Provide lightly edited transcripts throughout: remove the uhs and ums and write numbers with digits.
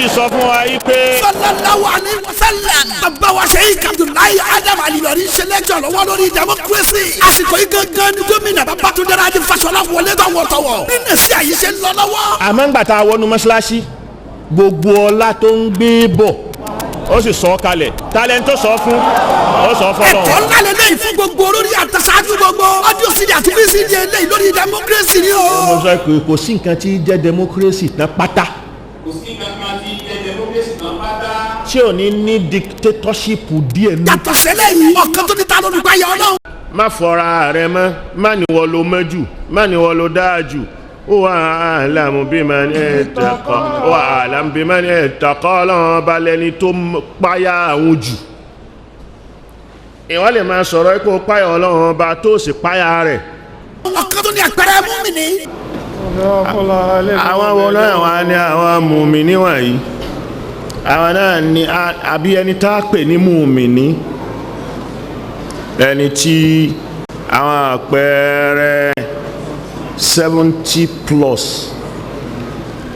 ànábì sọ fún wa yìí pé. sallallahu alaihi wasallam. bàbá wa Sheikh Abdullahi Adam Alilori ṣe lẹ́jọ́ lọ́wọ́ lórí democracy. àsìkò yìí gangan ni gómìnà Babátúndé Rájí Fáṣọlá wọlé tọwọ́tọwọ́. bí nàìjíríà yìí ṣe ń lọ lọ́wọ́. àmọ́ ń gbà tá a wọnú mọ́ṣáláṣí gbogbo ọlá tó ń gbé bọ̀ ó sì sọ kalẹ̀ talent tó sọ fún ó sọ fọlọ́. ẹ̀kọ́ ńlá lélẹ́yìn fún gbogbo olórí àtàṣáájú gbogbo audio CD àti VCD eléyìí lórí democracy ni o. mo sọ pé kò sí nǹkan tí jẹ́ democracy tán pátá. kò sí nǹkan tí jẹ́ democracy tán pátá. tí ò ní dictatorship díẹ̀ nù. yàtọ̀ sẹ́lẹ̀ yìí ọ̀kan tó ní ta lórí báyọ̀ ọlọ́run. má fọra rẹ mọ́ má ní wọ́n lo mọ́jú má ní wọ́n lo dáa jù. wa'alamu biman ittaqa wa'alamu biman ittaqa ọlọ́run ọba lẹni tó páyà àwọn jù. ìwọ́n lè máa sọ̀rọ̀ pé ó páyà ọlọ́run ọba tó sì páyà rẹ̀. ọ̀kan tó ní àpẹẹrẹ mùmínì. àwọn wo náà wà ní àwọn mùmínì wọ̀nyí àwọn náà ní àbí ẹni tá a pè ní mùmínì ẹni tí àwọn àpẹẹrẹ 70+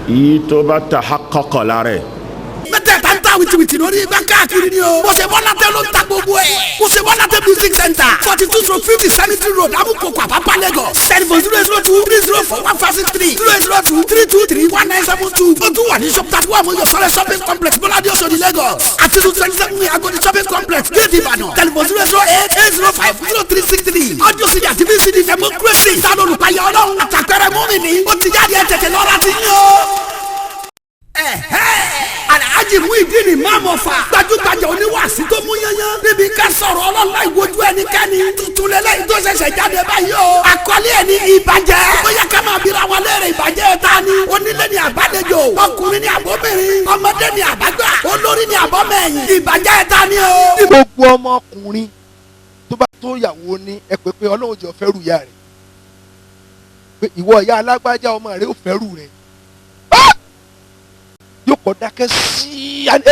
yìí tó bá ta hakọkọ lára ẹ. mẹ́tẹ̀ẹ̀ta ń ta wìtìwìtì lórí igbá káàkiri ni o. bó ṣe bọ́lá tẹ́ ló ń ta gbogbo ẹ̀. bó ṣe bọ́lá tẹ́ music center 42/50 Cemetery Road Amukoko Apapa Lagos. telephone 002-304-1563 002-323-1972. ó tún wà ní shop 31 Moyo Sọ́rẹ́ shopping complex Bọ́ládé Oṣòdì Lagos. àti 227 Agodi shopping complex Gate Ìbàdàn. telephone 008-805-0363. audio CD àti VCD democracy. ta lólùpayọ̀ ọlọ́run àtàkẹ́rẹ́ mùmínì. ó ti jáde ẹ̀ tètè lọ́ra ti yín o. Alhaji Muhyiddin Imam Ọ̀fà gbajúgbajà oníwàásí tó mú yányán níbi ká sọ̀rọ̀ ọlọ́lá ìwojú ẹnikẹ́ni tuntun lélẹ́yìn tó ṣẹ̀ṣẹ̀ jáde báyìí o. àkọlé ẹ̀ ní ìbàjẹ́ bóyá ká máa bira wọn léèrè ìbàjẹ́ ta ni onílé ni àbálejò ọkùnrin ni àbóbìnrin ọmọdé ni àbágbà olórí ni àbọ́mẹ̀yìn ìbàjẹ́ ta ni o. gbogbo ọmọkùnrin tó bá tó yàwó ní ẹ pé pé ọlọ́run jọ fẹ́rù ìyá rẹ̀ pé ìwọ ìyá alágbájá ọmọ rẹ̀ ó fẹ́rù rẹ̀ yóò kọ́ dákẹ́ sí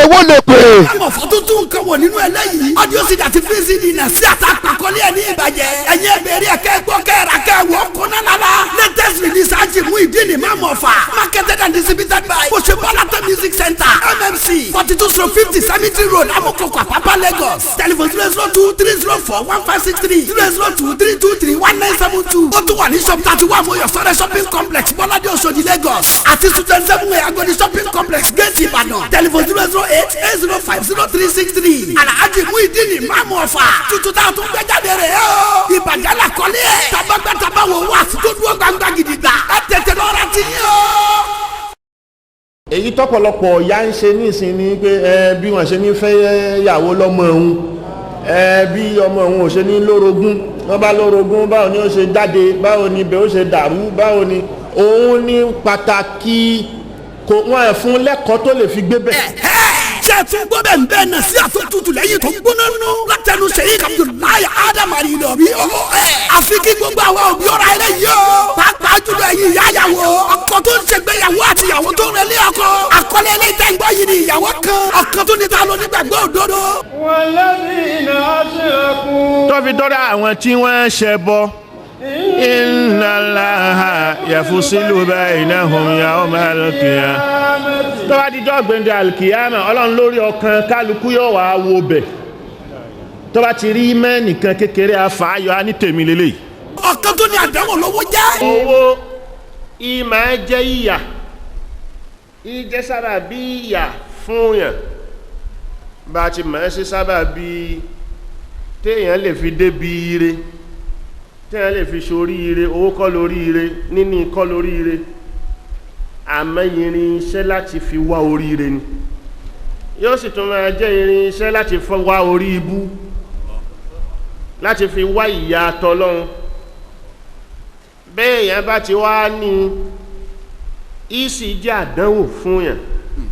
ewó lè pè. àmọ̀ fún tuntun nǹkan wọ̀ nínú eléyìí audio CD àti VCD náà sí àtàkpàkọ́lé ẹ̀ ní ìbàjẹ́ ẹ̀yẹ́ bẹ̀rẹ̀ ẹ̀kẹ́ gbọ́ kẹ́ra kẹ́wọ́ kọ́nà lára latest release Alhaji Muhyiddin Imam Ọ̀fà marketed and distributed by Osebola Music Center MMC 42/50 Cemetery Road Amukoko Apapa Lagos. telephone 002-304-1563 002-323-1972. ó tún wà ní shop 31 Moyo Sọ́rẹ́ shopping complex Bọ́ládé Oṣòdì Lagos àti 227 Agodi shopping complex Gate Ìbàdàn. telephone 008-805-0363. Alhaji Muhyiddin Imam Ọ̀fà tuntun tá a tún gbé jáde rẹ̀ o. ìbàjẹ́ la kọ́lé ẹ̀ tabagbatabawo wà sí tó dúró gbangba gidigba ẹ tètè lọ́ra ti yín o. èyí tọ́pọ̀lọpọ̀ ya ń ṣe nísìnyí pé bí wọ́n ṣe ní fẹ́ yàwó lọ́mọ òun bí ọmọ òun ò ṣe ní lórogún wọ́n bá lórogún báwo ni ó ṣe jáde báwo ni ibẹ̀ ó ṣe dàrú báwo ni òun ní pàtàkì kò wọ́n ẹ̀ fún lẹ́kọ̀ọ́ tó lè fi gbé bẹ́ẹ̀. ṣe fún gbọ́dọ̀ ń bẹ́ẹ̀ náà sí àtúntò lẹ́yìn tó gbóná nù. látẹnu Sheikh Abdullahi Adam Alilori àfi kí gbogbo àwọn òbí ọ̀rọ̀ ayẹyẹ yìí o. pàápàá jùlọ ẹ̀yin ìyá ìyàwó ọkọ tó ń ṣègbéyàwó àti ìyàwó tó ń rẹlé ọkọ. àkọlé ilé ìtẹ́ ìgbọ́ yìí ni ìyàwó kan ọ̀kan tó ní ta ló nígbàgbọ́ òdodo. tó fi dọ́dọ̀ àwọn tí wọ́n ṣẹ bọ́. Inna Allaha yafsilu baynahum yawmal qiyamah. tó bá di dọ́gbẹ̀ndẹ̀ alkiyama ọlọ́run lórí ọkàn kálukú yóò wá wo bẹ̀ tó bá ti rí mẹ́nìkan kékeré afáyọ á ní tèmi lélẹ̀. ọ̀kan tó ní àdánwò lówó jẹ́. owó ìmọ̀ jẹ́ ìyà ìjẹ́ sábà bí ìyà fún yàn bá a ti mọ̀ ẹ́ sí sábà bí téèyàn lè fi débi ire téèyàn lè fi sórí ire owó kọ́ lórí ire níní kọ́ lórí ire àmọ́ irinṣẹ́ láti fi wá oríire ni yóò sì tún máa jẹ́ irinṣẹ́ láti fi wá orí ibú láti fi wá ìyà tọlọ́run bẹ́ẹ̀ yẹn bá ti wá ní ìsì jẹ́ àdánwò fún yàn.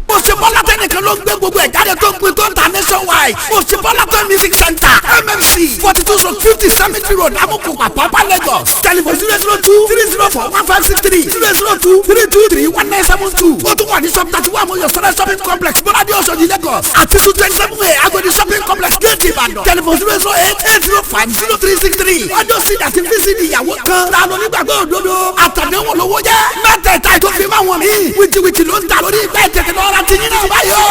Osebola nìkan ló gbé gbogbo ẹ̀ jáde tó ń pin tó ń ta nationwide. Osebola Music Center MMC 42/50 Cemetery Road Amukoko Apapa Lagos. telephone 002-304-1563 002-323-1972. ó tún wà ní shop 31 Moyo Sọ́rẹ́ shopping complex Bọ́ládé Oṣòdì Lagos àti 227 Agodi shopping complex Gate Ìbàdàn. telephone 008-805-0363. audio CD àti VCD ìyàwó kan lánàá nígbàgbọ́ òdodo àtàdéhùn lówó jẹ́ mẹ́tẹ̀ mẹ́ta tó fi máa wọ̀n mí wìtìwìtì ló ń ta lórí ìgbà ìtẹ̀tẹ̀ lọ́ra ti yín náà báyọ̀.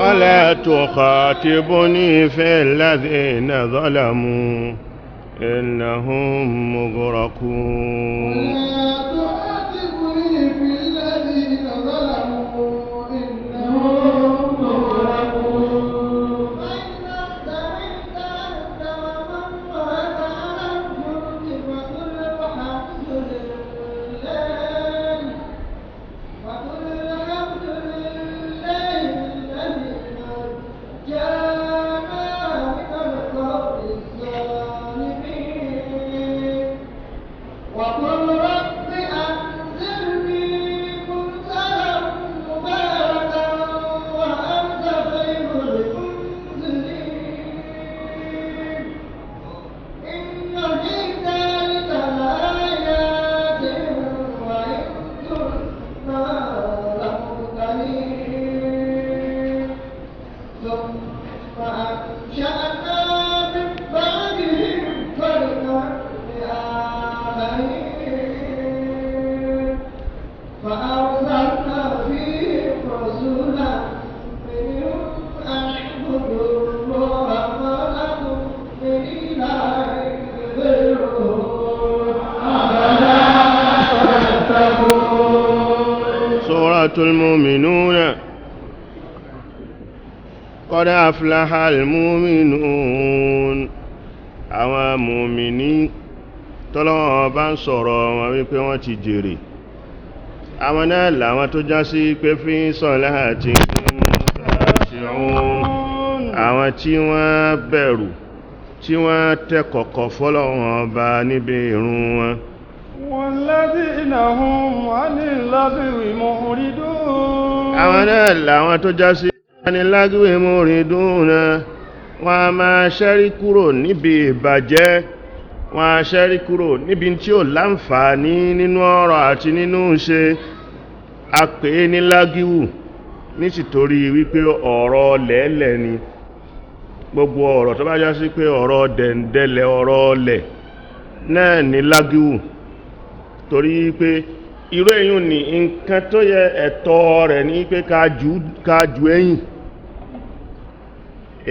ولا تخاطبني في الذين ظلموا إنهم مغرقون المؤمنون قد أفلح المؤمنون àwọn mùmìní tọ́lọ́wọ́ bá ń sọ̀rọ̀ wọn wípé wọ́n ti jèrè àwọn náà làwọn tó já sí pé fi salati khashi'un àwọn tí wọ́n bẹ̀rù tí wọ́n tẹ́ kọ̀kọ̀ fọ́lọ́wọ́n ọba níbi ìrun wọn walladhina hum 'anil lagwi mu'ridun àwọn náà làwọn tó já sí 'anil lagwi mu'ridun wọ́n a máa ṣẹ́rí kúrò níbi ìbàjẹ́ wọ́n a ṣẹ́rí kúrò níbi tí ó láǹfààní nínú ọ̀rọ̀ àti nínú ṣe a pè é ní lágíwù nítorí wípé ọ̀rọ̀ lẹ́lẹ̀ ni gbogbo ọ̀rọ̀ tó bá já sí pé ọ̀rọ̀ dẹ̀ndẹ̀lẹ̀ ọ̀rọ̀ ọlẹ̀ náà ni lágíwù torí pé irú èyún ni nǹkan tó yẹ ẹ̀tọ́ rẹ̀ ní pé ká ju ẹ̀yìn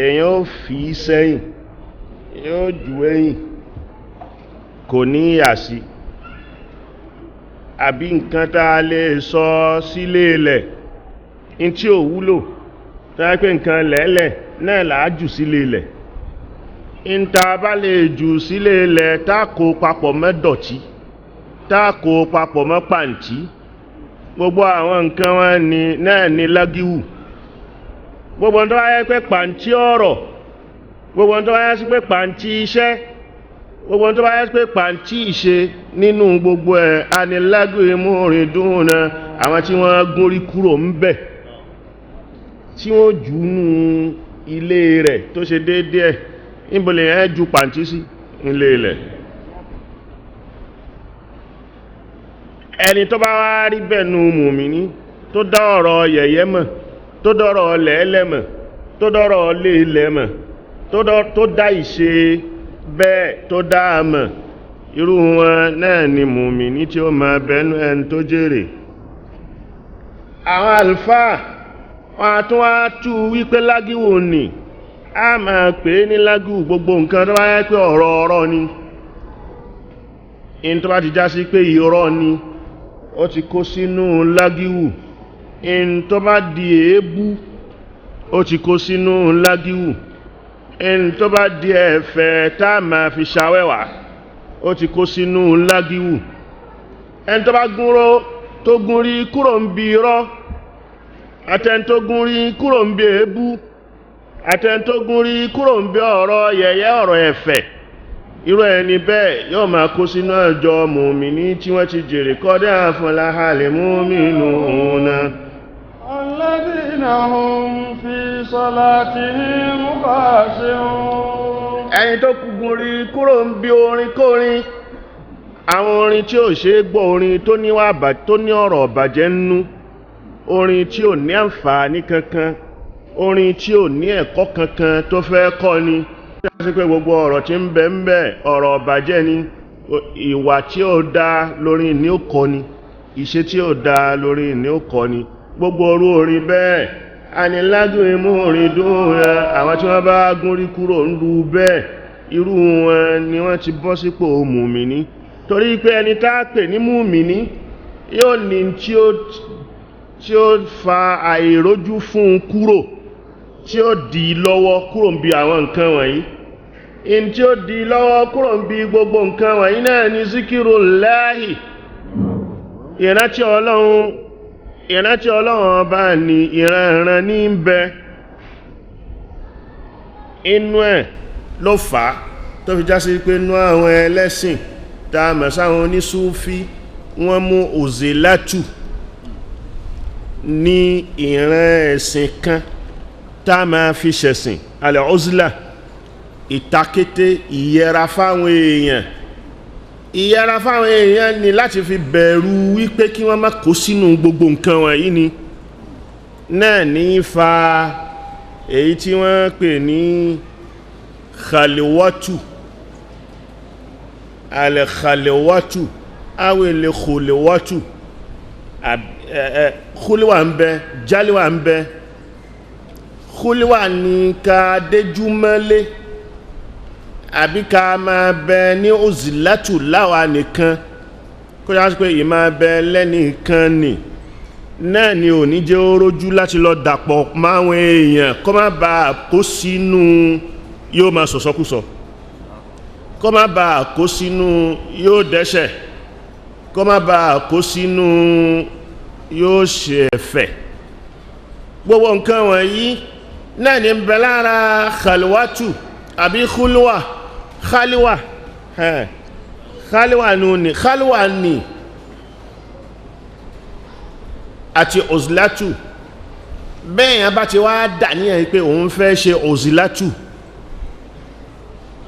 èyàn ó fi sẹ́yìn yóò ju ẹ̀yìn kò ní yàsí àbí nǹkan tá a lè sọ sílé ilẹ̀ in tí ò wúlò tó yẹ pé nǹkan lẹ́lẹ̀ náà làá jù sílé ilẹ̀ in tá bá lè jù sílé ilẹ̀ tá kó papọ̀ mọ́ dọ̀tí tá kó papọ̀ mọ́ pàǹtí gbogbo àwọn nǹkan wọn ni náà ni lágíwù gbogbo tó wáyé pé pàǹtí ọ̀rọ̀ gbogbo tó wáyé sí pé pàǹtí iṣẹ́ gbogbo tó wáyé sí pé pàǹtí ìṣe nínú gbogbo ẹ̀ anilágùn mu'ridun náà àwọn tí wọ́n gúnrí kúrò ń bẹ̀ tí wọ́n jù nú ilé rẹ̀ tó ṣe déédéé ìbòlè yẹn ju pàǹtí sí ilé ilẹ̀ ẹni tó bá wá rí bẹ́ẹ̀ nú mùmíní tó dá ọ̀rọ̀ yẹ̀yẹ́ mọ̀ tó dọ́rọ̀ lẹ́ẹ̀lẹ́mọ̀ tó dọ́rọ̀ léèlẹ́mọ̀ tó dá ìṣe bẹ́ẹ̀ tó dá àmọ̀ irú wọn náà ni mùmíní tí ó máa bẹnu ẹni tó jèrè àwọn àlùfáà wọn tún wá tú wípé lágíwò ní a máa pè é ní lágíwò gbogbo nǹkan tó bá yẹ pé ọ̀rọ̀ ni in tó bá ti já sí pé irọ́ ni ó ti kó sínú lágíwò in tó bá di èébú ó ti kó sínú lágíwù in tó bá di ẹ̀fẹ̀ tá máa fi ṣàwẹ́wà ó ti kó sínú lágíwù ẹni tó bá gúnró tó gúnrí kúrò ń bi irọ́ àtẹni tó gúnrí kúrò ń bi èébú àtẹni tó gúnrí kúrò ń bi ọ̀rọ̀ yẹ̀yẹ́ ọ̀rọ̀ ẹ̀fẹ̀ irú ẹni bẹ́ẹ̀ yóò máa kó sínú àjọ mùmíní tí wọ́n ti jèrè kọ́dá aflahal mu'minun alladhina hum fi salatihim khashi'un ẹni tó gúnrí kúrò ń bi orin kórin àwọn orin tí ò ṣe é gbọ́ orin tó ní ọ̀rọ̀ bàjẹ́ nínú orin tí ò ní àǹfààní kankan orin tí ò ní ẹ̀kọ́ kankan tó fẹ́ kọ́ ni sí pé gbogbo ọ̀rọ̀ tí ń bẹ ọ̀rọ̀ bàjẹ́ ni ìwà tí ó dá lórí ní ó kọ́ ni ìṣe tí ó dá lórí ní ó kọ́ ni gbogbo orú orin bẹ́ẹ̀ anìlágún mu'ridun àwọn tí wọ́n bá gúnrí kúrò ń lu bẹ́ẹ̀ irú wọn ni wọ́n ti bọ́ sípò mùmìní torí pé ẹni tá pè ní mùmìní yóò ní tí ó fa àìrójú fún un kúrò tí ó dì lọ́wọ́ kúrò ń bí àwọn nǹkan wọ̀nyí in tí ó dì lọ́wọ́ kúrò ń bí gbogbo nǹkan wọ̀nyí náà ni zikirullahi ìrántí Ọlọ́run ọba ní ìranran ní ń bẹ inú ẹ̀ ló fà á tó fi já sí pé inú àwọn ẹlẹ́sìn tá a mọ̀ sáwọn onísúfí wọ́n mú òzèlátù ní ìran ẹ̀sìn kan tá a máa fi ṣẹ̀sìn alẹ́ òzìlá ìtakété ìyẹra fáwọn èèyàn ni láti fi bẹ̀rù wípé kí wọ́n má kó sínú gbogbo nǹkan wọ̀nyí ni náà ní fa èyí tí wọ́n pè ní khaliwatu al-khaliwatu awele khulewatu khuliwa ń bẹ jaliwa ń bẹ khuliwa ní ká déjúmọ́lé àbí ká máa bẹ ní òzìlátù láwa nìkan kó yá sí pé ìmá bẹ lẹ́nìkan ni náà ni ò ní jẹ́ orójú láti lọ dàpọ̀ máwọn èèyàn kó má bàa kó sínú yóò máa sọ̀sọ́kúsọ kó má bàa kó sínú yóò dẹ́ṣẹ̀ kó má bàa kó sínú yóò ṣe ẹ̀fẹ̀ gbogbo nǹkan wọ̀nyí náà ni ń bẹ lára khalwatu àbí khaliwa ni àti òzìlátù bẹ́ẹ̀yàn bá ti wá dà níyàn wípé òun fẹ́ ṣe òzìlátù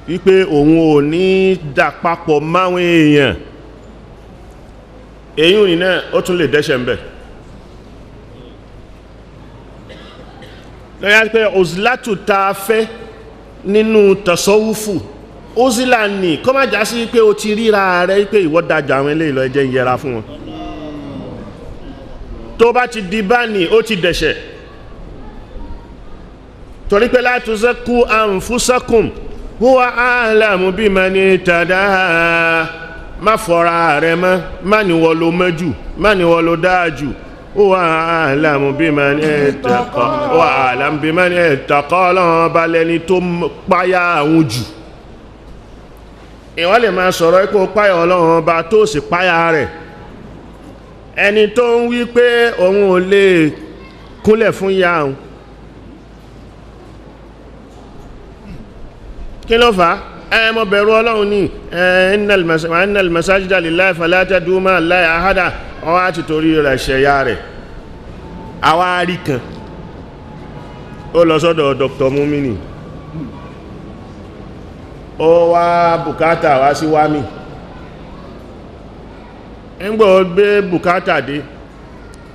wípé òun ò ní dà papọ̀ máwọn èèyàn èyí ò ní náà ó tún lè dẹ́ṣẹ̀ ń bẹ̀ lọ́yá pé òzìlátù ta fẹ́ nínú tasọ́wúfù òzìlá ní kọ́ má já sí pé o ti ríra rẹ̀ pé ìwọ dájà àwọn ilé ìlọ ẹjẹ́ ìyẹra fún wọn tó bá ti di bá ní ó ti dẹ̀ṣẹ̀ torí pé la tuzakku anfusakum huwa a'lamu bimani tada má fọ́ra rẹ̀ mọ́ má ní wọ́n lo mẹ́jù má ní wọ́n lo dáájù huwa a'lamu bimani ittaqa huwa a'lamu bimani ittaqa Ọlọ́run bá lẹ́ni tó páyà àwọn jù ìwọ́n lè máa sọ̀rọ̀ ipò páyà Ọlọ́run bá tó sì páyà rẹ̀ ẹni tó ń wí pé òun ò lè kúnlẹ̀ fún ya òun kí ló fà á mo bẹ̀rù Ọlọ́run ní innal masajida lillahi fala tad'u ma'a Allahi ahada ọwá ti torí rẹ̀ ṣẹ̀yà rẹ̀ àwárí kan ó lọ sọ́dọ̀ Dr. Mumini ó wá bùkátà wá sí wámi ẹgbẹ́ ó gbé bùkátà dé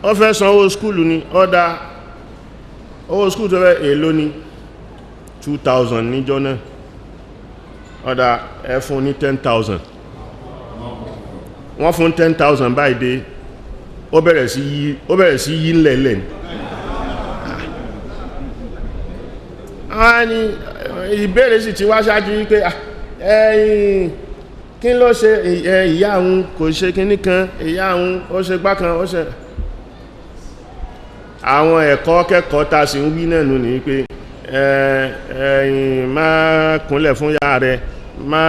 ó fẹ́ san owó skúlù ní ọ́dá owó skúlù tó fẹ́ èlò ní 2000 níjọ́ náà ọ́dá ẹ fún ní 10,000 wọ́n fún 10,000 báyìí dé ó bẹ̀rẹ̀ sí yí lẹ̀lẹ̀ àwọn ni ìbéèrè sì ti wá ṣáájú wípé ẹ̀yìn kí ló ṣe ìyá òun kò ṣe kíní kan ìyá òun ó ṣe gbá kan ó ṣe àwọn ẹ̀kọ́ kẹ́kọ̀ọ́ ta sì ń wí náà nù ní pé ẹ̀yìn má kúnlẹ̀ fún yá rẹ má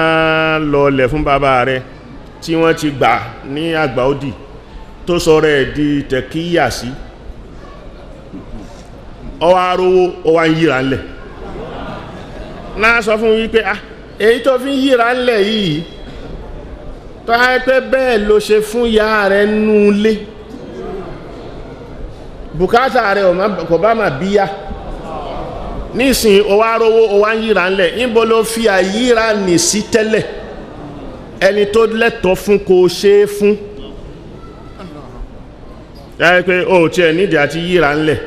lọlẹ̀ fún bàbá rẹ tí wọ́n ti gbà ní àgbà òdì tó sọ rẹ̀ di tẹ̀kíyà sí ọwá rówó ọwá ń yíra ńlẹ̀ náà sọ fún wípé èyí tó fi ń yíra ńlẹ̀ yìí tó á pẹ́ bẹ́ẹ̀ ló ṣe fún ya rẹ̀ nú lé bùkátà rẹ̀ kò bá mà bíyá nísìn ọwá rówó ọwá ń yíra ńlẹ̀ níbo ló fi àyíra nì sí tẹ́lẹ̀ ẹni tó lẹ́tọ̀ọ́ fún kò ṣe é fún ẹ́ pé ó tí ẹ̀ nídìí àti yíra ńlẹ̀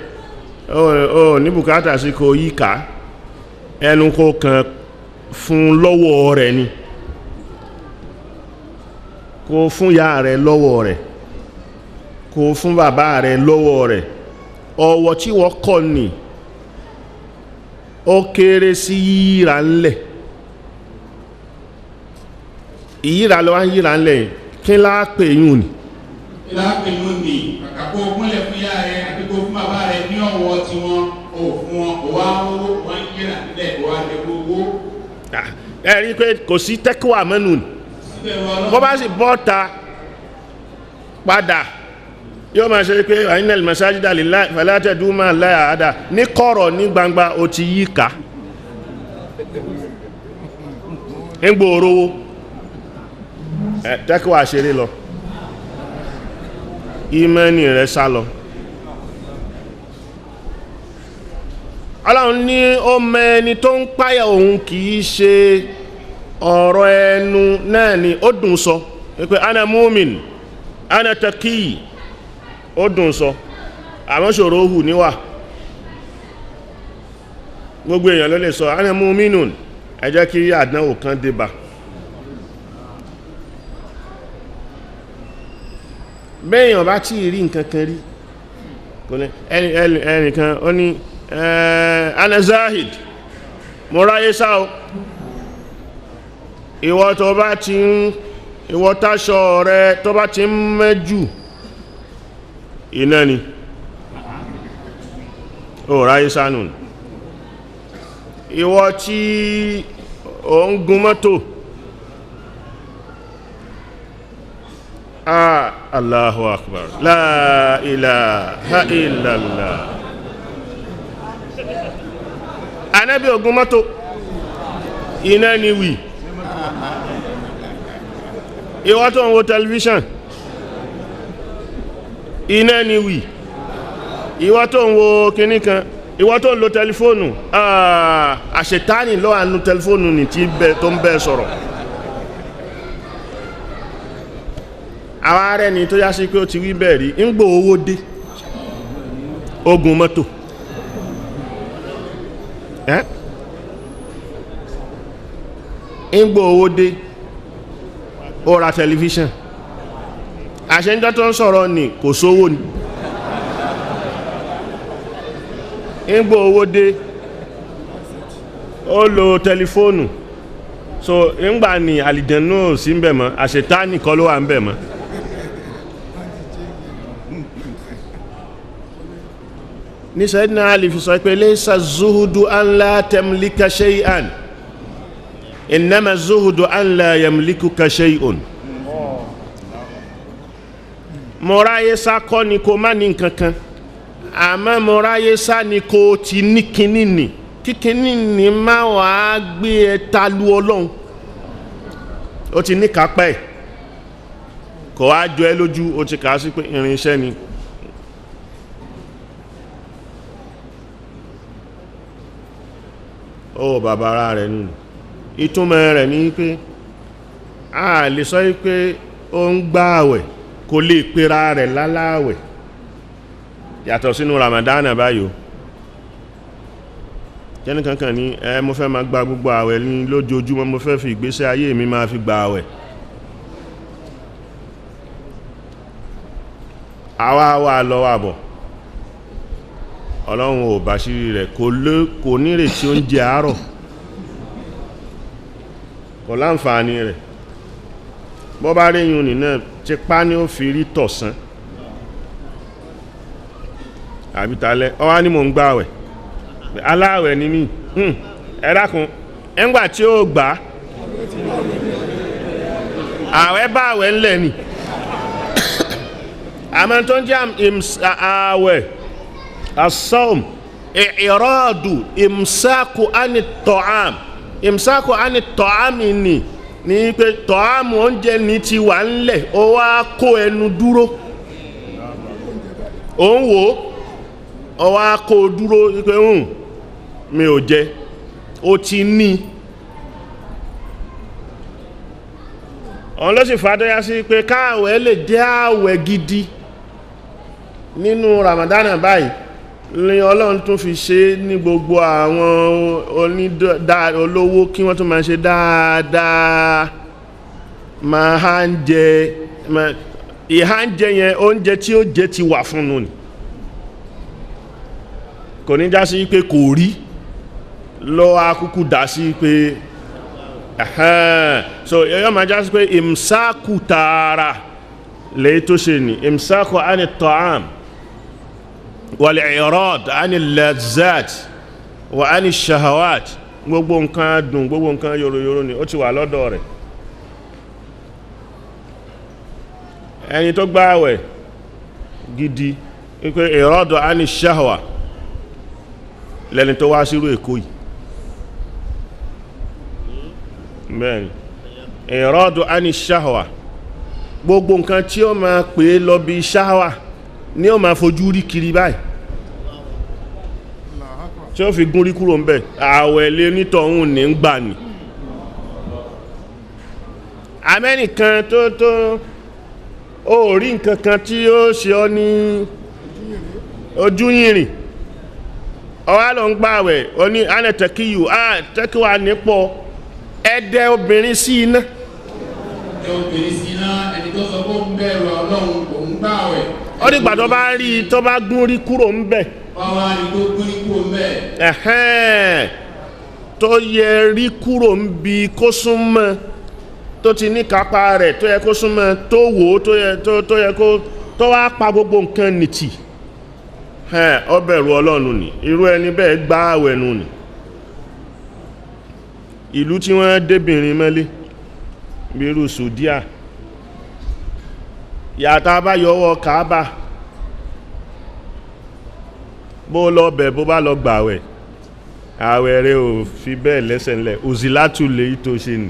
ó ní bùkátà sí kò yí ká ẹnu kó kan fún lọ́wọ́ rẹ̀ ni kó fún ya rẹ̀ lọ́wọ́ rẹ̀ kó fún bàbá rẹ̀ lọ́wọ́ rẹ̀ ọ̀wọ̀ tí wọ́n kọ́ ni ó kéré sí yíra ńlẹ̀ ìyíra lọ́wọ́ yíra ńlẹ̀ kí láàpẹ̀ yún ni láàpẹ̀ yóò ní àkàkọ́ múlẹ̀ fún yá rẹ̀ àbíkó fún bàbá rẹ̀ ní ọ̀wọ́ tí wọ́n ò fún wọn ò wá owó wọ́n yíra nílẹ̀ ò wá jẹ gbogbo. ẹ rí i pé kò sí tẹ́kíwà mẹ́nu ni bó bá sì bọ́ta padà yóò máa ṣe pé àyínà masajida lillahi fala tad'u ma'a Allahi ahada ní kọ̀rọ̀ ní gbangba ó ti yí ká ń gbòòrówó tẹ́kíwà ṣeré lọ ìmẹ́ni rẹ̀ sá lọ Ọlọ́run ní ó mẹ́ni tó ń páyà òun kìí ṣe ọ̀rọ̀ ẹnu náà ni ó dùn sọ pé ana mu'min ana taqi ó dùn sọ àmọ́ ṣòro hù níwà gbogbo èèyàn ló lè sọ ana mu'minun ẹ jẹ́ kí àdánwò kan débà bẹ́ẹ̀yàn bá tí rí nǹkan kan rí ẹnìkan ó ní ana zahid mo ráyé sáà ìwọ tó bá ti ń ìwọ táṣọ rẹ tó bá ti ń mẹ́jù iná ni ó ráyé sánú ìwọ tí ó ń gun mọ́tò Allahu akbar la ilaha illallah Ànábì ó gun mọ́tò iná ni wì ìwọ tó ń wo tẹlifíṣàn iná ni wì ìwọ tó ń wo kinní kan ìwọ tó ń lo tẹlifóònù àṣetáni ló wà nínú tẹlifóònù ní tí tó ń bẹ́ sọ̀rọ̀ àwọn ààrẹ ni tó yá sí pé ó ti wí bẹ́ẹ̀ rí ń gbò owó dé ogun mọ́tò ń gbò owó dé ó ra tẹlifíṣàn àṣẹ́jọ́ tó ń sọ̀rọ̀ ní kò sówó ní ń gbò owó dé ó lo tẹlifóònù so ńgbà ní àlìjẹ̀nú ò sí ń bẹ̀ mọ́ àṣetánì kọ́ ló wà ń bẹ̀ mọ́ ní Sayyidina Ali fi sọ pé laysa zuhudu an la tamlika shay'an innama zuhudu an la yamlikuka shay'un mọ̀ráyé sá kọ́ ni kò má ní nǹkankan àmọ́ mọ̀ráyé sá ni kò ti ní kíní nì kíkíní ni má wà á gbé ẹta lu Ọlọ́run ó ti ní kápẹ́ kò wá jọ ẹ lójú ó ti kà á sí pé irinṣẹ́ ni ó bàbá ara rẹ̀ nù ìtumọ̀ rẹ̀ ní pé a lè sọ pé ó ń gbààwẹ̀ kò lè pera rẹ̀ láláàwẹ̀ yàtọ̀ sínú Ramadan báyìí jẹ́ni kankan ní mo fẹ́ máa gba gbogbo àwẹ̀ ní lójoojúmọ́ mo fẹ́ fi ìgbésẹ̀ ayé mi máa fi gba àwẹ̀ àwa wà lọ́wọ́ àbọ̀ Ọlọ́run ò bá ṣírí rẹ̀ kò nírètí oúnjẹ àárọ̀ kò láǹfààní rẹ̀ bọ́ bá rí yun nìna ti pá ní ó fi rí tọ̀sán àbítalẹ̀ ọwá ní mò ń gbààwẹ̀ aláàwẹ̀ ní mí ẹ dákun ẹgbà tí ó gbà àwẹ̀ bá àwẹ̀ ńlẹ̀ ni àmọ́ tó ń jẹ́ àwẹ̀ as-sawm i'radu imsaku ani ta'am ní pé ta'am oúnjẹ ní ti wà ńlẹ̀ ó wá kó ẹnu dúró ó ń wò ó wá kó dúró pé mi ò jẹ ó ti ní ọ̀n ló sì fàádọ́yá sí pé káàwẹ̀ lè jẹ́ àwẹ̀ gidi nínú Ramadan báyìí ní Ọlọ́run tún fi ṣe ní gbogbo àwọn olówó kí wọ́n tún máa ṣe dáadáa máa ń jẹ ìhá ń jẹ yẹn oúnjẹ tí ó jẹ ti wà fún nù ní kò ní já sí pé kò rí lọ akúkú dá sí pé so yóò máa já sí pé imsaku tààrà lè tó ṣe ní imsaku ani ta'am wal i'rad ani lazzat wa ani shahawat gbogbo nǹkan dùn gbogbo nǹkan yòròyòrò ni ó ti wà lọ́dọ̀ rẹ̀ ẹni tó gbààwẹ̀ gidi wípé ìrọ́dọ̀ á ní ṣáhwà lẹ́ni tó wá sírò èkó yìí bẹ́ẹ̀ni ìrọ́dọ̀ á ní ṣáhwà gbogbo nǹkan tí ó máa pè lọ bí ṣáhwà ní ó máa fojú rí kiri báyìí tí ó fi gún rí kúrò ń bẹ̀ àwẹ̀ lé nítọ̀hún ní ń gbà ní amẹ́nìkan tó ó rí nǹkan kan tí ó ṣe ọ́ ní ojú yìnrìn ọwá lọ ń gbààwẹ̀ ó ní anẹ́tẹ̀kíyù tẹ́kíwà nípọ̀ ẹ̀dẹ̀ obìnrin sí iná ẹni tó sọ fún bẹ̀rù ọlọ́run kò ń gbààwẹ̀ ó dìgbà tó bá rí tó bá gún rí kúrò ń bẹ̀ wá rí tó gún rí kúrò ń bẹ̀ tó yẹ rí kúrò ń bi kó súnmọ́ tó ti ní kápá rẹ̀ tó yẹ kó súnmọ́ tó wò tó yẹ kó tó wá pa gbogbo nǹkan nìtì ó bẹ̀rù ọlọ́run ni irú ẹni bẹ́ẹ̀ gbààwẹ̀ nù ni ìlú tí wọ́n débìnrin mẹ́lé bí irú Saudiya yàtà bá yọwọ́ Kaaba bó lọ bẹ̀ bó bá lọ gbààwẹ̀ àwẹ̀ rẹ̀ ò fi bẹ́ẹ̀ lẹ́sẹ̀ ńlẹ̀ òzìlátù lè tó ṣe nì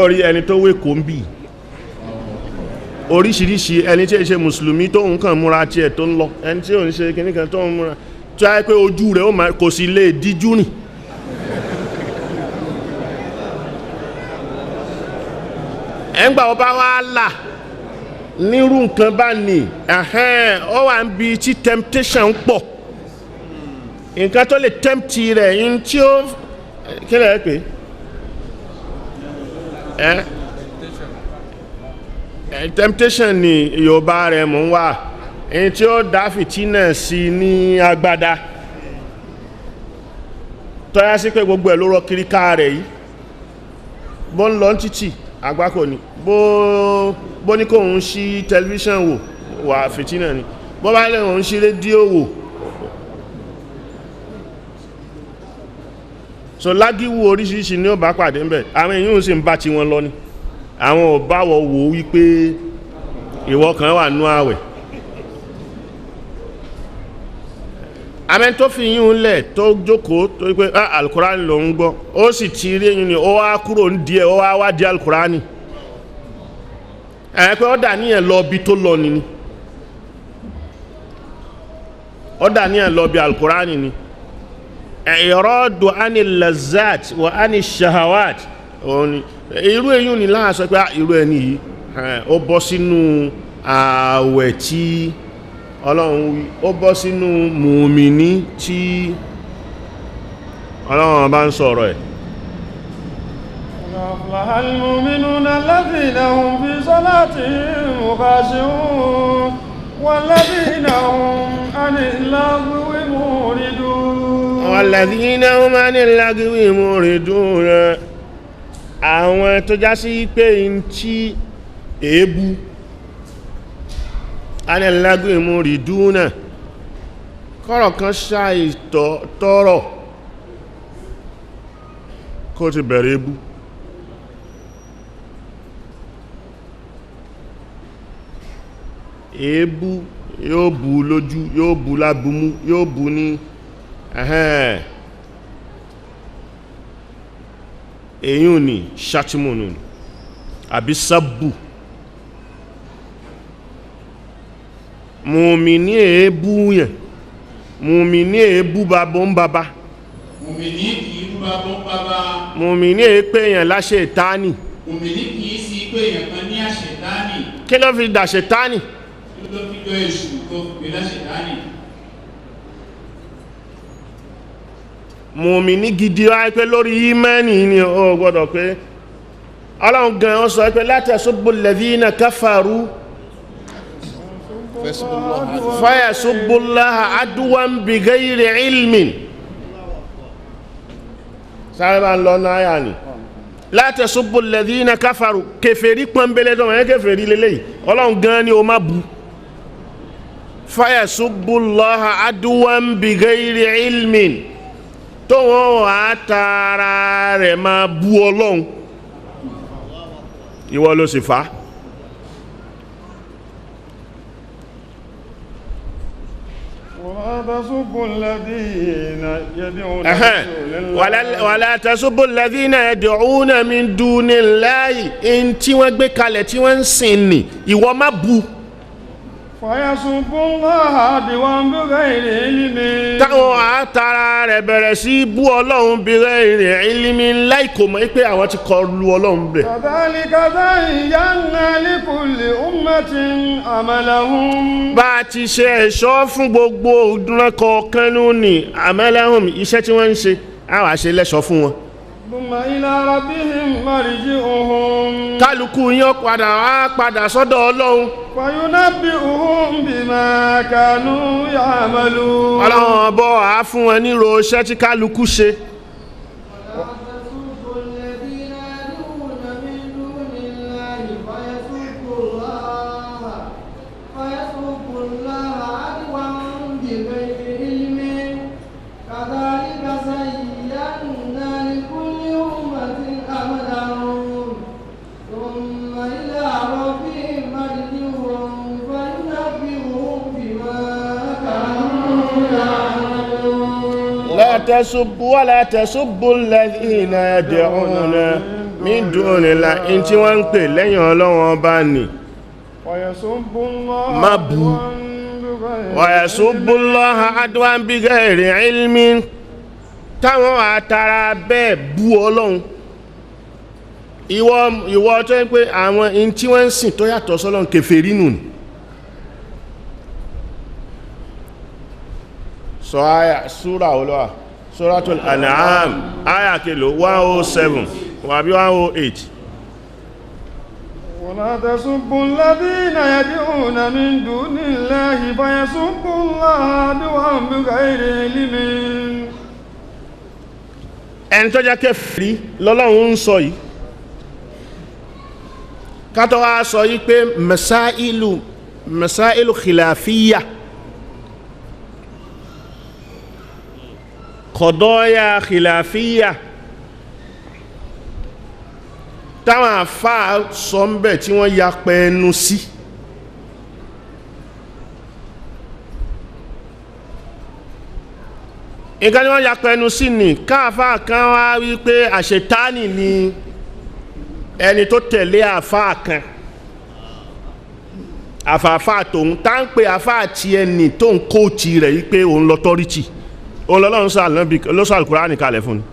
orí ẹni tó wé kò ń bì oríṣiríṣi ẹni tí è ṣe mùsùlùmí tó ń kàn múra tí ẹ̀ tó ń lọ ẹni tí ò ń ṣe kìníkan tó ń múra tí a pé ojú rẹ̀ kò sí lè díjú rìn ẹgbà ọba wá là nírú nǹkan bá ní ó wà ń bi tí temptation pọ̀ nǹkan tó lè tempt rẹ̀ yín tí ó kílẹ̀ pé temptation ni Yorùbá rẹ̀ mú wá èyí tí ó dá fìtínà sí ní agbádá tó yá sí pé gbogbo ẹ̀ ló rọ kiri ká rẹ̀ yìí bó ń lọ títì àgbákò ni bó ní kò ń ṣí tẹlifíṣàn wò wà fìtínà ni bó bá lè ń ṣí rédíò wò so lágíwú oríṣiríṣi ní ó bá pàdé ń bẹ̀ àwọn èyí ò sì ń bá ti wọn lọ ni àwọn ò bá wọ wò wípé ìwọ kan wà nú àwẹ̀ amẹ́ tó fi yín lẹ̀ tó jókòó tó wípé alukurani ló ń gbọ́ ó sì ti rí yín ni ó wá kúrò ń díẹ̀ ó wá wá di alukurani pé ó dà níyàn lọ bí tó lọ ni ó dà níyàn lọ bí alukurani ni ìrọ́dù ani lazat wa ani shahawat irú èyí ni láàṣọ pé irú ẹni yìí ó bọ́ sínú ààwẹ̀ tí Ọlọ́run wí ó bọ́ sínú mùmìní tí Ọlọ́run bá ń sọ̀rọ̀ ẹ̀ aflahal mu'minuna alladhina hum fi salatihim khashi'un walladhina hum anil lagwi mu'ridun walladhina hum anil lagwi mu'ridun àwọn tó já sí pé ń tí èébú anẹ́lágbé mú rí dúnà kọ́rọ̀ kan ṣáì tọ́rọ̀ kó ti bẹ̀rẹ̀ ebú èébú yóò bú lójú yóò bú lábúmú yóò bú ní èyí ni ṣàtìmọ̀nù àbí sábù mùmìní èébú yẹn mùmìní èébú babọ́ ń baba mùmìní kìí bú babọ́ ń baba mùmìní èépé yẹn láṣẹ ìtáni mùmìní kìí sí pé èèyàn kan ní àṣẹ̀táni kí ló fi dàṣẹ̀táni ló fi jọ èṣù tó fi láṣẹ̀táni mùmìní gidi wá pé lórí ìmánì ni ó gbọ́dọ̀ pé Ọlọ́run gan ó sọ pé la tasubbu alladhina kafaru fayasubbullaha adwan bighayri ilmin sáré bá ń lọ náà ni la tasubbu alladhina kafaru kèfèrí pọ́nbélé tó wọ́n kèfèrí lélẹ́yìí ọlọ́run gan ni o má bu fayasubbullaha adwan bighayri ilmin tó wọ́n wà tààrà rẹ̀ máa bú ọlọ́run ìwọ ló sì fà á. wàlá tasubbu alladhina yad'una min dunillahi in tí wọ́n gbé kalẹ̀ tí wọ́n ń sìn ní ìwọ má bú. fayasubbullaha adwan bighayri ilmin. táwọn àtàrà rẹ̀ bẹ̀rẹ̀ sí bú ọlọ́run bighayri ilmin láì kò mọ̀ pé àwọn ti kọ lu ọlọ́run bẹ̀. kadhalika zayyana likulli ummatin amalahum. bá a ti ṣe ẹ̀ṣọ́ fún gbogbo ọdún kọ̀ọ̀kan ní amalahum iṣẹ́ tí wọ́n ń ṣe á wàá ṣe lẹ́ṣọ́ fún wọn. thumma ila rabbihim marji'uhum. kálukú yín padà sọ́dọ̀ ọlọ́run. fayunabbi'uhum bima kanu ya'malun. ọlọ́run ọbọ̀ á fún wọn ní ro iṣẹ́ tí kálukú ṣe. ولا تسبوا الذين يدعون من دون الله in tí wọ́n ń pè lẹ́yìn Ọlọ́run ọba ni má bú ويسبوا الله عدوا بغير علم táwọn àtàrà bẹ́ẹ̀ bú Ọlọ́run ìwọ tó ń pé àwọn in tí wọ́n ń sìn tó yàtọ̀ sọ́lọ́run kèfèrí nù ni. sọ àyà súra olóà Suratul An'am àyà kìlò 107 wàbí 108. ولا تسبوا الذين يدعون من دون الله فيسبوا الله عدوا بغير علم. ẹni tó jẹ́ kèfèrí lọ́lọ́run ń sọ yìí kátó wá sọ yìí pé masailu khilafiyya qadaya khilafiyya táwọn àfáà sọ ń bẹ̀ tí wọ́n ya pẹ̀ẹ́nu sí nǹkan tí wọ́n ya pẹ̀ẹ́nu sí ní káàfáà kan wá wípé àṣetánì ni ẹni tó tẹ̀lé àfáà kan àfààfáà tóun tá ń pe àfáà tí ẹni tó ń kóòtì rẹ̀ wípé òun lọ́tọ́rìtì òun lọ́lọ́run sọ Al-Qur'ani kalẹ̀ fún ni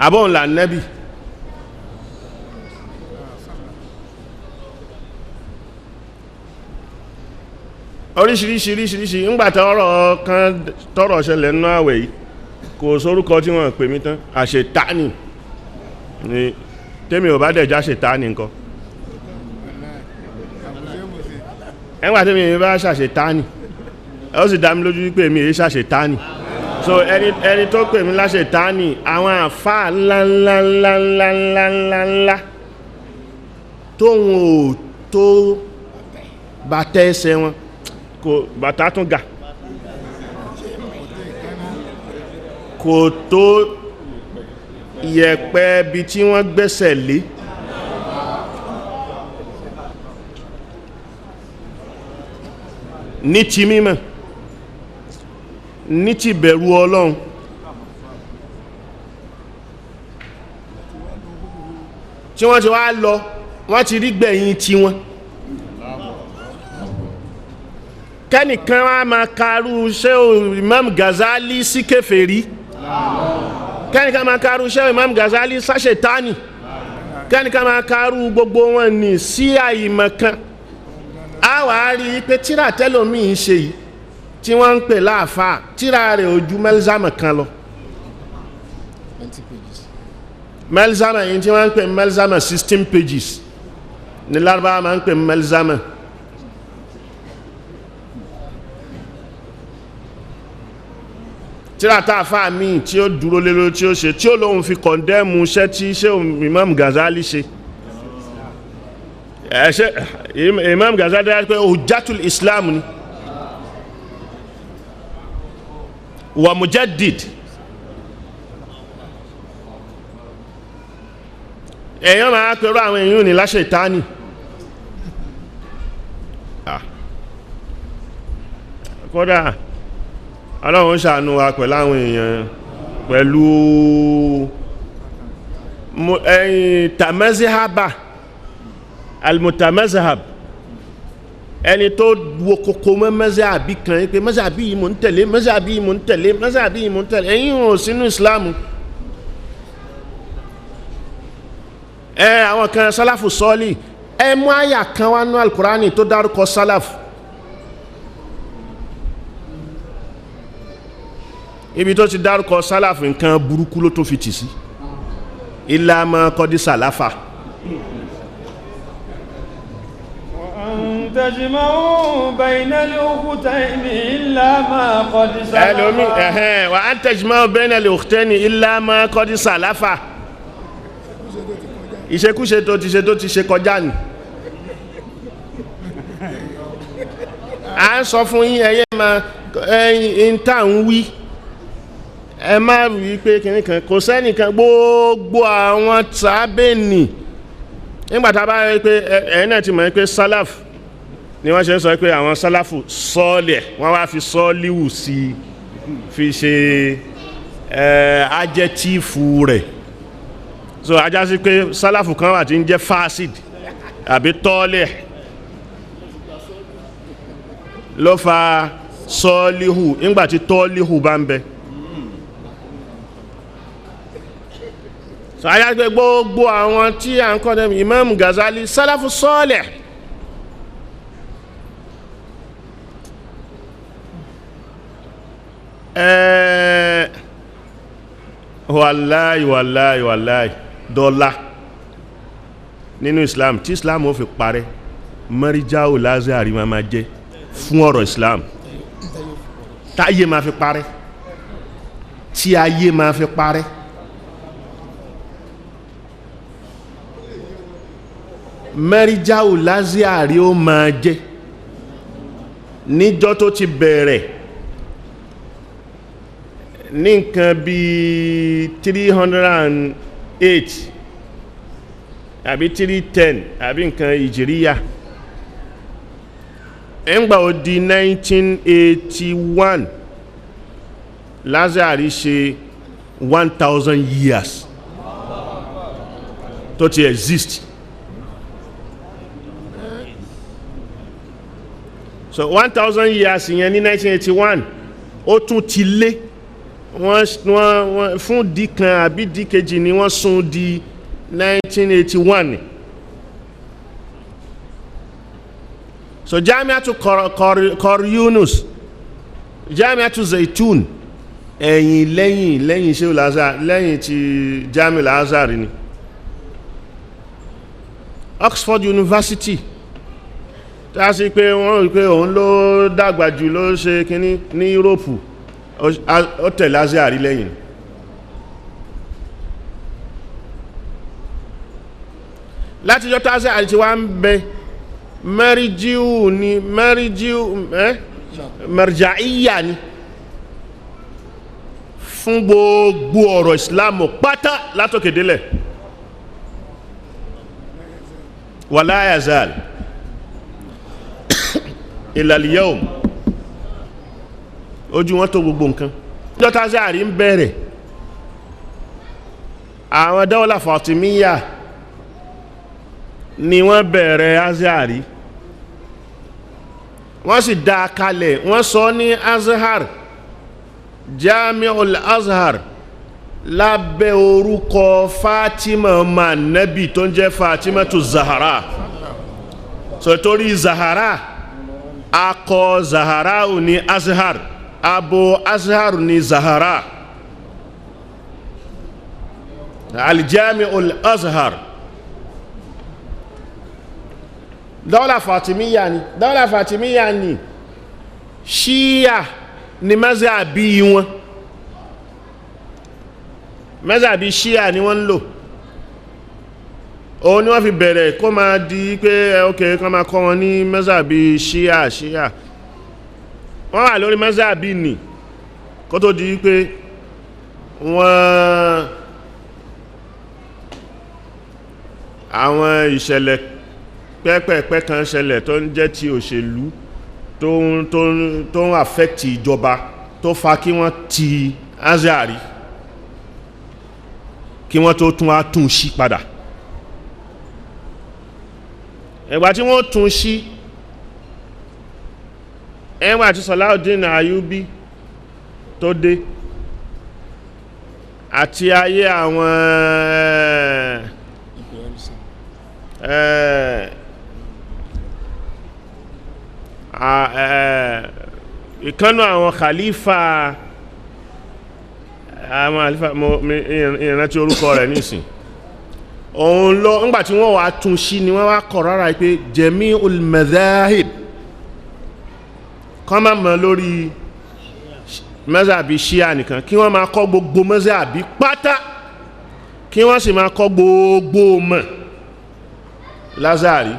àbọ̀n là nẹ́bì oríṣiríṣiríṣiríṣi ńgbàtà ọ̀rọ̀ kan tọ́rọ̀ ṣẹlẹ̀ nínú àwẹ̀ yìí kò sórúkọ tí wọ́n pè mí tán àṣetánì ni tèmi ò bá dẹ̀já ṣetánì nǹkan ẹgbà tèmi bá ṣàṣetánì ó sì dá mi lójú wípé mi èyí ṣàṣetánì so ẹni tó pè mí láṣetánì àwọn àfáà ńláńláńláńláńláńlá tóun ò tó bàtẹ́ ẹsẹ̀ wọn kò bàtà tún ga kò tó ìyẹ̀pẹ̀ bí tí wọ́n gbẹ́sẹ̀ lé ní ti mímọ̀ ní ti bẹ̀rù Ọlọ́run tí wọ́n ti wá lọ wọ́n ti rí gbẹ̀yìn tí wọ́n kẹ́nìkan wá máa karú ṣé Imam Ghazali sí kèfèrí kẹ́nìkan máa karú ṣé Imam Ghazali sáṣetánì kẹ́nìkan máa karú gbogbo wọn ní sí àìmọ̀kan a wà á rí pé tíra tẹ́lòmí ń ṣe yìí tí wọ́n ń pè láàfáà tíra rẹ̀ ojú mẹ́lzámà kan lọ mẹ́lzámà yìí tí wọ́n ń pè mẹ́lzámà 16 pages ní Lárúbáwá máa ń pè malzama. tíra tá a fà mí tí ó dúró lé lórí tí ó ṣe tí ó lóun fi kọ̀ndẹ́mù iṣẹ́ tí ṣé Imam Ghazali ṣe Imam Ghazali dára pé hujjatul Islam ni wa mujaddid. èèyàn máa pẹ̀lú àwọn èèyàn ní láṣẹ ìtaní kódà Ọlọ́run ṣàánú wa pẹ̀lú àwọn èèyàn pẹ̀lú ẹ̀yìn tamazihaba almutamazihab ẹni tó wo kòkó mọ́ mazahabi kan pé mazahabi yìí mò ń tẹ̀lé mazahabi yìí mò ń tẹ̀lé mazahabi yìí mò ń tẹ̀lé ẹ̀yìn ò sínú Islamu. Àwọn kan sálàfù sọ́ọ̀lì mú àyà kan wá ní Al-Qur'ani tó dárúkọ sálàfù ibi tó ti dárúkọ sálàfù nǹkan burúkú ló tó fi tì sí illa ma qad sàláfà. tajma'u bayna al-ukhtayni illa ma qad sàláfà. wa an tajma'u bayna al-ukhtayni illa ma qad sàláfà. ìṣekúṣe tó ti ṣe kọjá ni. a ń sọ fún yín ẹyẹ ma ẹyin tá ń wí ẹ má rí pé kìnnìkan kò sẹ́nìkan gbogbo àwọn tàbẹ́ẹ̀nì nígbàtà bá rí pé ẹ̀yìn náà ti mọ̀ pé sálàf ni wọ́n ṣe ń sọ pé àwọn sálàfù sọ́ọ̀lẹ̀ wọ́n wá fi sọ́ọ̀líwù sí fi ṣe ajẹ́tífù rẹ̀. So ajá sí pé sálàfù kan wà tí ń jẹ́ fásid àbí tọ́lẹ̀ ló fa sọ́ọ̀líhù nígbàtí tọ́líhù bá ń bẹ. So ajá sí pé gbogbo àwọn tí a ń kọ́ dẹ́mi Imam Ghazali sálàfù sọ́ọ̀lẹ̀ wàláì dọ́là nínú Islam tí Islam ó fi parẹ́ Marja'u Lazari máa jẹ́ fún ọ̀rọ̀ Islam táyé máa fi parẹ́ tí ayé máa fi parẹ́. Marja'u Lazari ó máa jẹ́ níjọ́ tó ti bẹ̀rẹ̀ ní nǹkan bí 308 àbí 310 àbí nǹkan ìjìríyà ẹ̀ngbà ó di 1981 Lazari ṣe 1000 years tó ti exist. So 1000 years yẹn ní 1981 ó tún ti lé wọ́n fún di kan àbí di kejì ni wọ́n sún di 1981. So Jamiatu Kor Yunus, Jamiatu Zaitun lẹ́yìn Sheikh Al-Azhar lẹ́yìn ti Jami Al-Azhar ni. Oxford University tá a sì pé wọ́n rí pé òun ló dàgbà jù ló ṣe kíní ní Europe ó tẹ̀lé Azhar lẹ́yìn. látijọ́ tá Azhar ti wá ń bẹ Marji'u ni marja'iyya ni fún gbogbo ọ̀rọ̀ Islam pátá látòkèdélẹ̀ wala yazal ila al-yawm ojú wọn tó gbogbo nǹkan. látijọ́ tá Azhar ń bẹ̀rẹ̀ àwọn dawla Fatimiyya ni wọ́n bẹ̀rẹ̀ Azhar wọ́n sì dá kalẹ̀ wọ́n sọ ní Azhar Jami'ul Azhar lábẹ́ orúkọ Fatima ma nabi tó ń jẹ́ Fatimatu Zahara. So torí Zahara akọ Zahara ní Azhar abo Azhar ní Zahara. Al-Jami'ul Azhar dawla Fatimiyya ni Shia ni mazhabi wọn, mazhabi Shia ni wọ́n ń lò. Òun ni wọ́n fi bẹ̀rẹ̀ kó máa di pé ok kó máa kọ́ wọn ní mazhabi Shia wọ́n wà lórí mazhabi ni kó tó di pé wọ́n àwọn ìṣẹ̀lẹ̀ pẹ́pẹ̀pẹ́ kan ṣẹlẹ̀ tó ń jẹ́ ti òṣèlú tó ń affect ìjọba tó fa kí wọ́n ti Azhari kí wọ́n tó tún wá tún sí padà. Ẹgbà tí wọ́n tún sí ẹgbà tí Salahuddin Ayyubi tó dé àti ayé àwọn ìkánnú àwọn khalifa ìrántí orúkọ rẹ̀ nísìn òun lọ ńgbàtí wọ́n wá tún sí ni wọ́n wá kọ̀ rárá pé jami'ul madhahib kọ́ máa mọ̀ lórí mazhabi Shia nìkan kí wọ́n máa kọ́ gbogbo mazhabi pátá kí wọ́n sì máa kọ́ gbogbo mọ̀ Lazari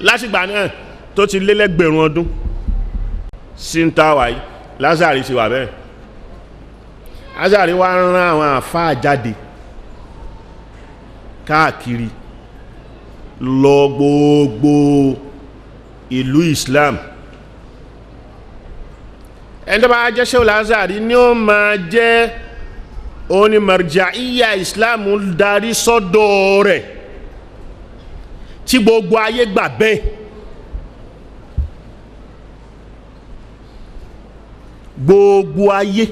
láti gbà náà tó ti lé lẹ́gbẹ̀rún ọdún sí ń tàwà yìí Lazari ti wà bẹ́ẹ̀. Lazari wá rán àwọn àfáà jáde káàkiri lọ gbogbo ìlú Islam. Ẹni tó bá jẹ́ Sheikh Lazari ni ó máa jẹ́ òní marja'iyya Islam darí sọ́dọ̀ rẹ̀ tí gbogbo ayé gbà bẹ́ẹ̀. Gbogbo ayé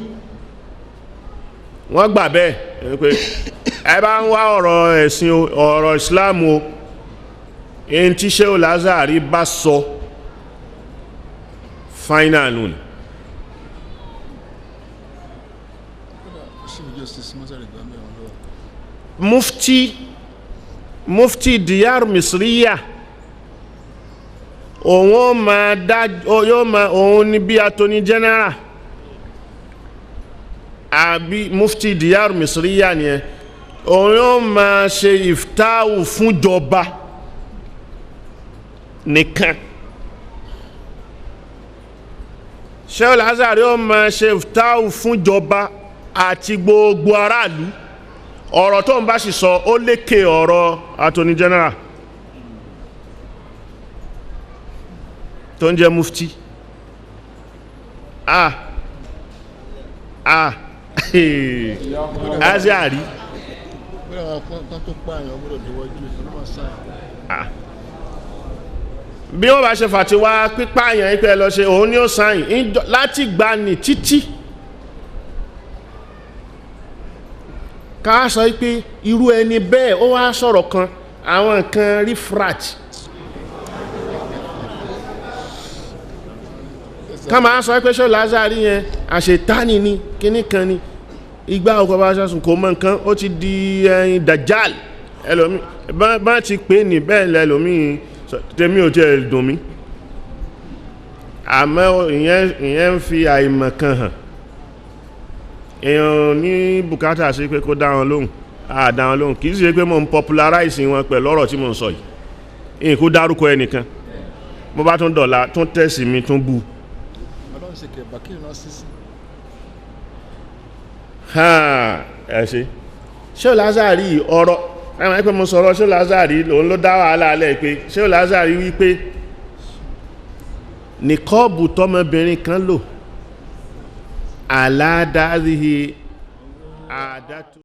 wọ́n gbà bẹ́ẹ̀ pé ẹ bá ń wá ọ̀rọ̀ ẹ̀sìn ọ̀rọ̀ Islam o in tí Sheikh Lazari bá sọ final nù. Mufti Diyar Misriya òun ma dá yóò ma òun ni bí attorney general àbí Mufti Diyar Misriya ni ẹ òun yóò ma ṣe ìftáwù fún jọba nìkan. Sheikh Lazari yóò ma ṣe ìftáwù fún jọba àti gbogbo aráàlú. Ọ̀rọ̀ tó ń bá sì sọ ó lékè ọ̀rọ̀ attorney general tó ń jẹ́ mufti. Azhari bí wọ́n bá ṣe fàtíwá pípààyàn ipẹ́ lọ ṣe òun ni ó sáyìn láti gbà ní títí ká sọ pé irú ẹni bẹ́ẹ̀ ó wá sọ̀rọ̀ kan àwọn nǹkan refrat ká máa sọ pé Sheikh Lazari yẹn àṣetánì ni kíní kan ni igbá ọkọ̀ bá sásùn kò mọ̀ nǹkan ó ti di ẹyin dajjal ẹlòmí bá ti pè ní bẹ́ẹ̀ lẹ́lòmí tèmi ò tiẹ̀ dùn mí àmọ́ ìyẹn ń fi àìmọ̀ kan hàn. Èèyàn ní bùkátà sí pé kó dá wọn lóhùn àdá wọn lóhùn kìí ṣe pé mo ń popularize wọn pẹ̀lú ọ̀rọ̀ tí mo ń sọ yìí èyí kó dárúkọ ẹnìkan mo bá tún dọ̀la tún tẹ̀sí mi tún bú. ẹ ṣe Sheikh Lazari ọ̀rọ̀ ẹ̀wọ̀n ẹ̀ pé mo sọ̀rọ̀ Sheikh Lazari lòun ló dá wàhálà alẹ́ pé Sheikh Lazari wípé nìkọ́ọ̀bù tọmọbìnrin kan lò aládàáhìí àdátù